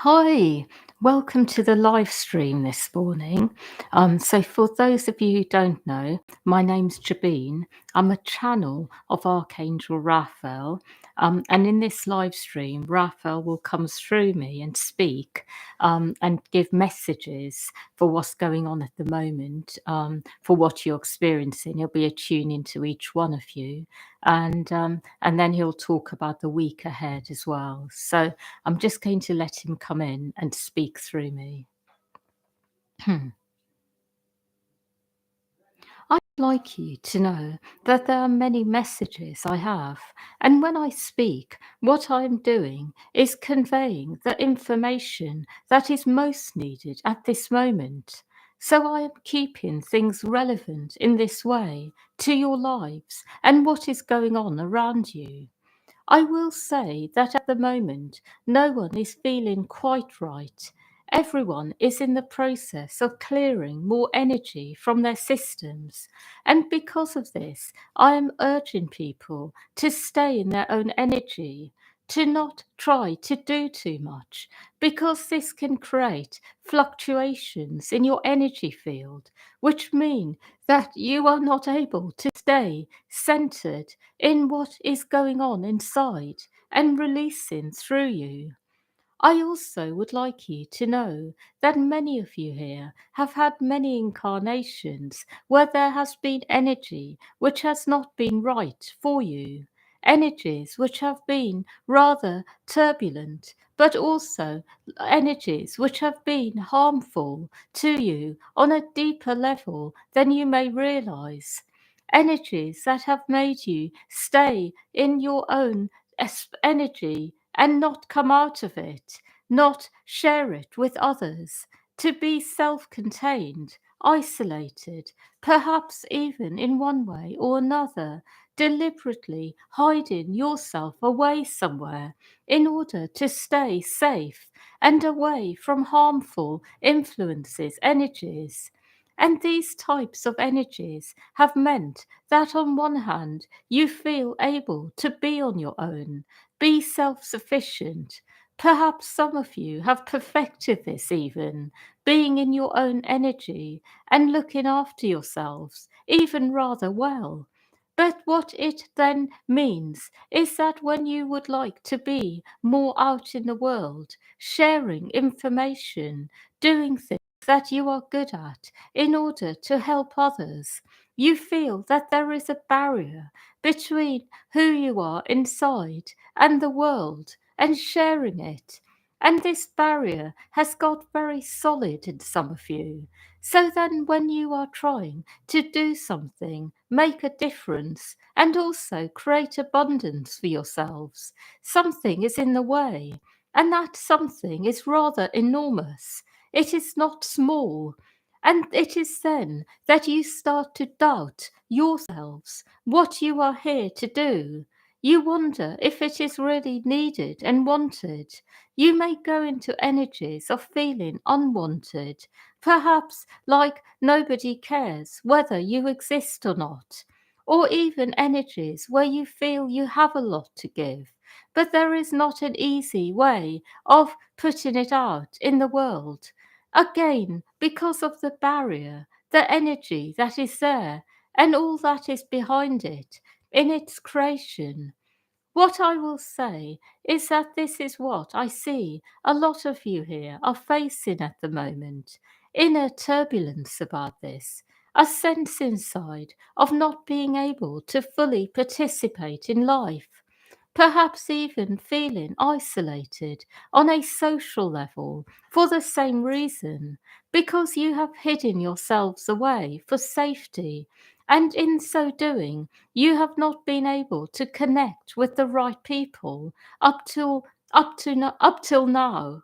Hi, welcome to the live stream this morning. So, for those of you who don't know, my name's Jabeen. I'm a channel of Archangel Raphael. And in this live stream, Raphael will come through me and speak and give messages for what's going on at the moment, for what you're experiencing. He'll be attuning to each one of you. And then he'll talk about the week ahead as well. So, I'm just going to let him come in and speak through me. I'd like you to know that there are many messages I have, and when I speak, what I'm doing is conveying the information that is most needed at this moment. So I am keeping things relevant in this way to your lives and what is going on around you. I will say that at the moment, no one is feeling quite right. Everyone is in the process of clearing more energy from their systems. And because of this, I am urging people to stay in their own energy, to not try to do too much, because this can create fluctuations in your energy field, which mean that you are not able to stay centered in what is going on inside and releasing through you. I also would like you to know that many of you here have had many incarnations where there has been energy which has not been right for you, energies which have been rather turbulent, but also energies which have been harmful to you on a deeper level than you may realize. Energies that have made you stay in your own energy and not come out of it, not share it with others, to be self contained, isolated, perhaps even in one way or another, deliberately hiding yourself away somewhere in order to stay safe and away from harmful influences, energies. And these types of energies have meant that on one hand, you feel able to be on your own, be self sufficient. Perhaps some of you have perfected this even, being in your own energy and looking after yourselves even rather well. But what it then means is that when you would like to be more out in the world, sharing information, doing things that you are good at in order to help others, you feel that there is a barrier between who you are inside and the world and sharing it. And this barrier has got very solid in some of you. So then, when you are trying to do something, make a difference, and also create abundance for yourselves, something is in the way. And that something is rather enormous. It is not small. And it is then that you start to doubt yourselves, what you are here to do. You wonder if it is really needed and wanted. You may go into energies of feeling unwanted, perhaps like nobody cares whether you exist or not, or even energies where you feel you have a lot to give, but there is not an easy way of putting it out in the world. Again, because of the barrier, the energy that is there, and all that is behind it in its creation. What I will say is that this is what I see a lot of you here are facing at the moment. Inner turbulence about this, a sense inside of not being able to fully participate in life, perhaps even feeling isolated on a social level for the same reason, because you have hidden yourselves away for safety, and in so doing, you have not been able to connect with the right people up till now.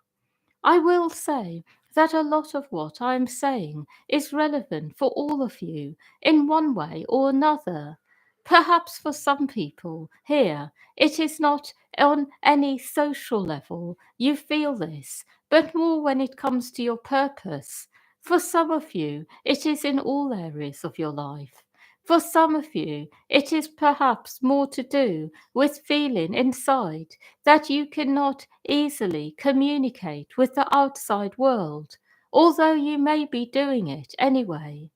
I will say that a lot of what I am saying is relevant for all of you in one way or another. Perhaps for some people here, it is not on any social level you feel this, but more when it comes to your purpose. For some of you, it is in all areas of your life. For some of you, it is perhaps more to do with feeling inside that you cannot easily communicate with the outside world, although you may be doing it anyway.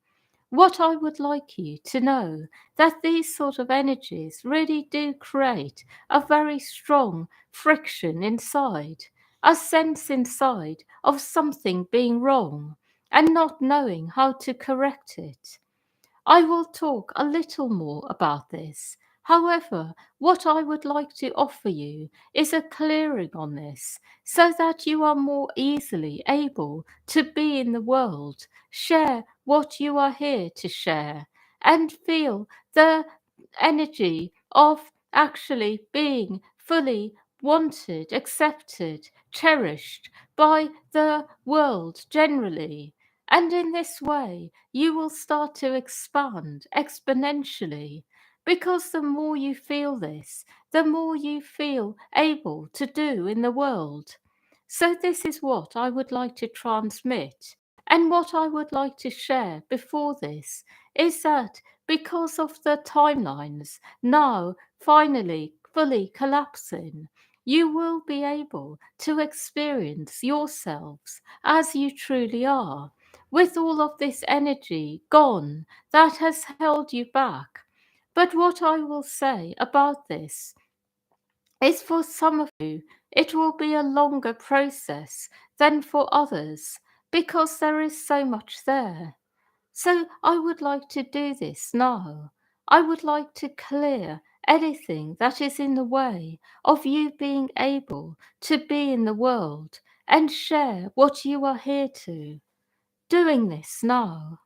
What I would like you to know that these sort of energies really do create a very strong friction inside, a sense inside of something being wrong and not knowing how to correct it. I will talk a little more about this. However, what I would like to offer you is a clearing on this so that you are more easily able to be in the world, share what you are here to share, and feel the energy of actually being fully wanted, accepted, cherished by the world generally. And in this way, you will start to expand exponentially because the more you feel this, the more you feel able to do in the world. So, this is what I would like to transmit. And what I would like to share before this is that because of the timelines now finally fully collapsing, you will be able to experience yourselves as you truly are, with all of this energy gone that has held you back. But what I will say about this is for some of you, it will be a longer process than for others because there is so much there. So I would like to do this now. I would like to clear anything that is in the way of you being able to be in the world and share what you are here to. Doing this now.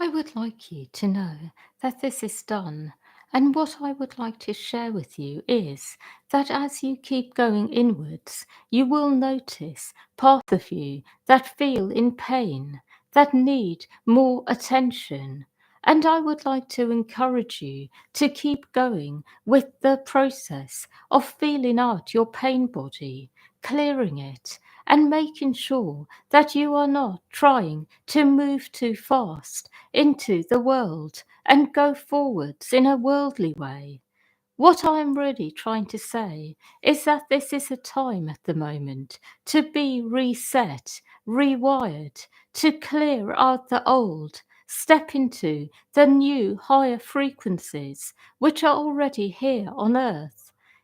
I would like you to know that this is done. And what I would like to share with you is that as you keep going inwards, you will notice parts of you that feel in pain, that need more attention. And I would like to encourage you to keep going with the process of feeling out your pain body, clearing it, and making sure that you are not trying to move too fast into the world and go forwards in a worldly way. What I'm really trying to say is that this is a time at the moment to be reset, rewired, to clear out the old, step into the new higher frequencies which are already here on earth.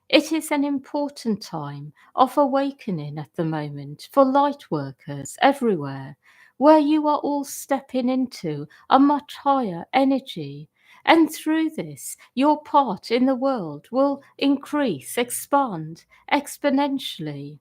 It is an important time of awakening at the moment for light workers everywhere, where you are all stepping into a much higher energy, and through this, your part in the world will increase, expand exponentially.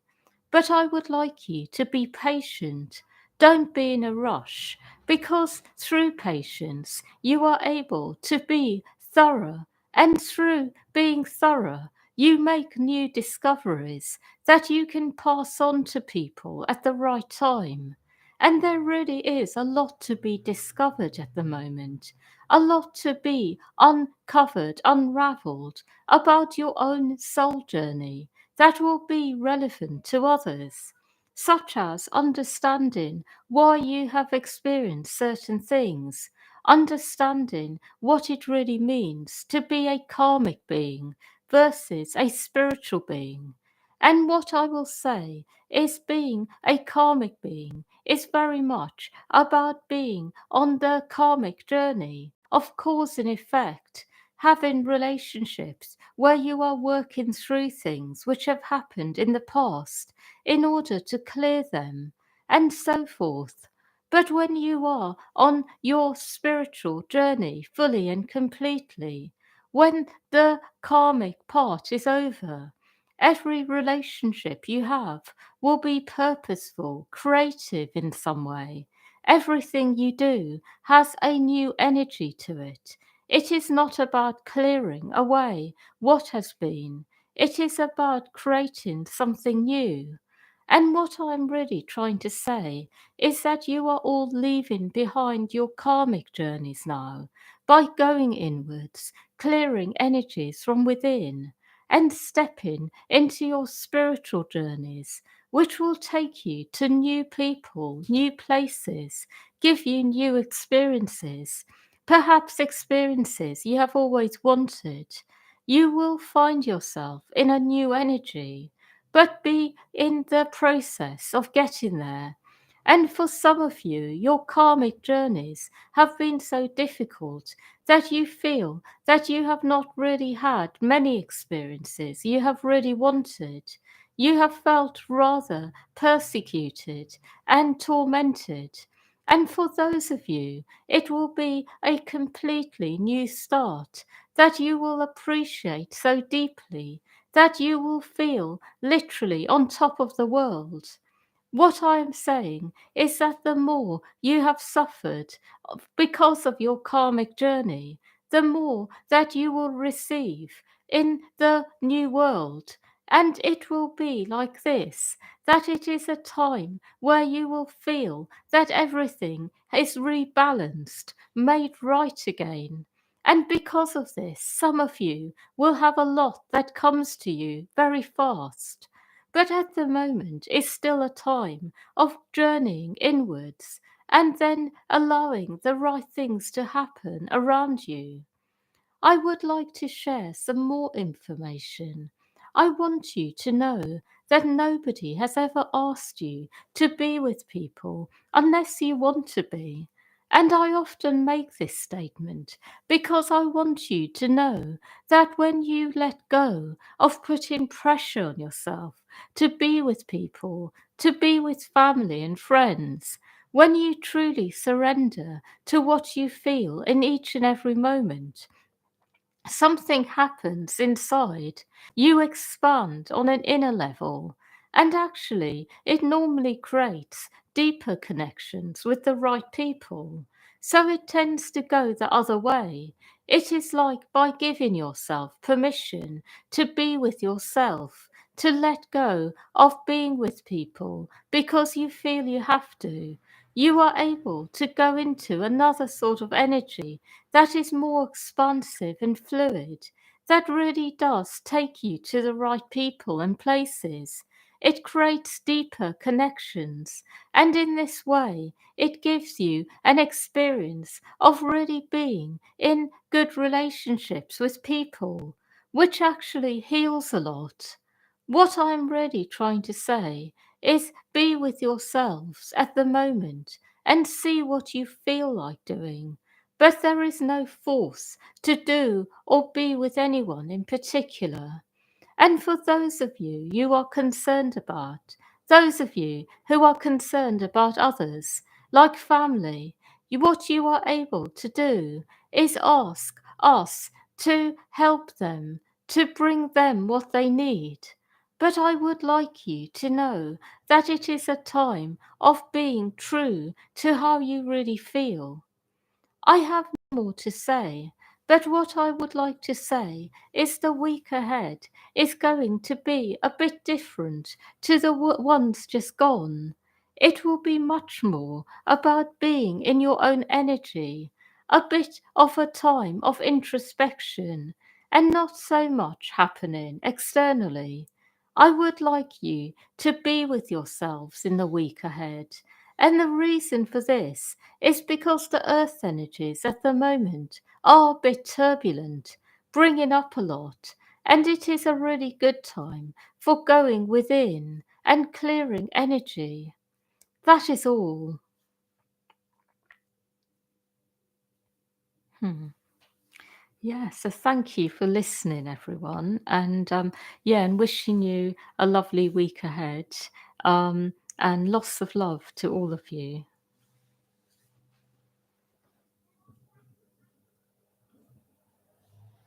But I would like you to be patient. Don't be in a rush, because through patience, you are able to be thorough. And through being thorough, you make new discoveries that you can pass on to people at the right time. And there really is a lot to be discovered at the moment, a lot to be uncovered, unraveled about your own soul journey that will be relevant to others, such as understanding why you have experienced certain things, understanding what it really means to be a karmic being versus a spiritual being. And what I will say is being a karmic being is very much about being on the karmic journey of cause and effect, having relationships where you are working through things which have happened in the past in order to clear them, and so forth. But when you are on your spiritual journey fully and completely, when the karmic part is over, every relationship you have will be purposeful, creative in some way. Everything you do has a new energy to it. It is not about clearing away what has been, it is about creating something new. And what I'm really trying to say is that you are all leaving behind your karmic journeys now by going inwards, clearing energies from within, and stepping into your spiritual journeys, which will take you to new people, new places, give you new experiences, perhaps experiences you have always wanted. You will find yourself in a new energy, but be in the process of getting there. And for some of you, your karmic journeys have been so difficult that you feel that you have not really had many experiences you have really wanted. You have felt rather persecuted and tormented. And for those of you, it will be a completely new start that you will appreciate so deeply, that you will feel literally on top of the world. What I am saying is that the more you have suffered because of your karmic journey, the more that you will receive in the new world. And it will be like this, that it is a time where you will feel that everything is rebalanced, made right again. And because of this, some of you will have a lot that comes to you very fast. But at the moment is still a time of journeying inwards and then allowing the right things to happen around you. I would like to share some more information. I want you to know that nobody has ever asked you to be with people unless you want to be. And I often make this statement because I want you to know that when you let go of putting pressure on yourself to be with people, to be with family and friends, when you truly surrender to what you feel in each and every moment, something happens inside. You expand on an inner level, and actually, it normally creates deeper connections with the right people. So it tends to go the other way. It is like by giving yourself permission to be with yourself, to let go of being with people because you feel you have to. You are able to go into another sort of energy that is more expansive and fluid, that really does take you to the right people and places. It creates deeper connections, and in this way, it gives you an experience of really being in good relationships with people, which actually heals a lot. What I'm really trying to say is be with yourselves at the moment and see what you feel like doing. But there is no force to do or be with anyone in particular. And for those of you you are concerned about, those of you who are concerned about others, like family, what you are able to do is ask us to help them, to bring them what they need. But I would like you to know that it is a time of being true to how you really feel. I have no more to say, but what I would like to say is the week ahead is going to be a bit different to the ones just gone. It will be much more about being in your own energy, a bit of a time of introspection, and not so much happening externally. I would like you to be with yourselves in the week ahead, and the reason for this is because the earth energies at the moment are a bit turbulent, bringing up a lot, and it is a really good time for going within and clearing energy. That is all. Hmm. Yeah, so thank you for listening, everyone, and yeah, and wishing you a lovely week ahead, and lots of love to all of you.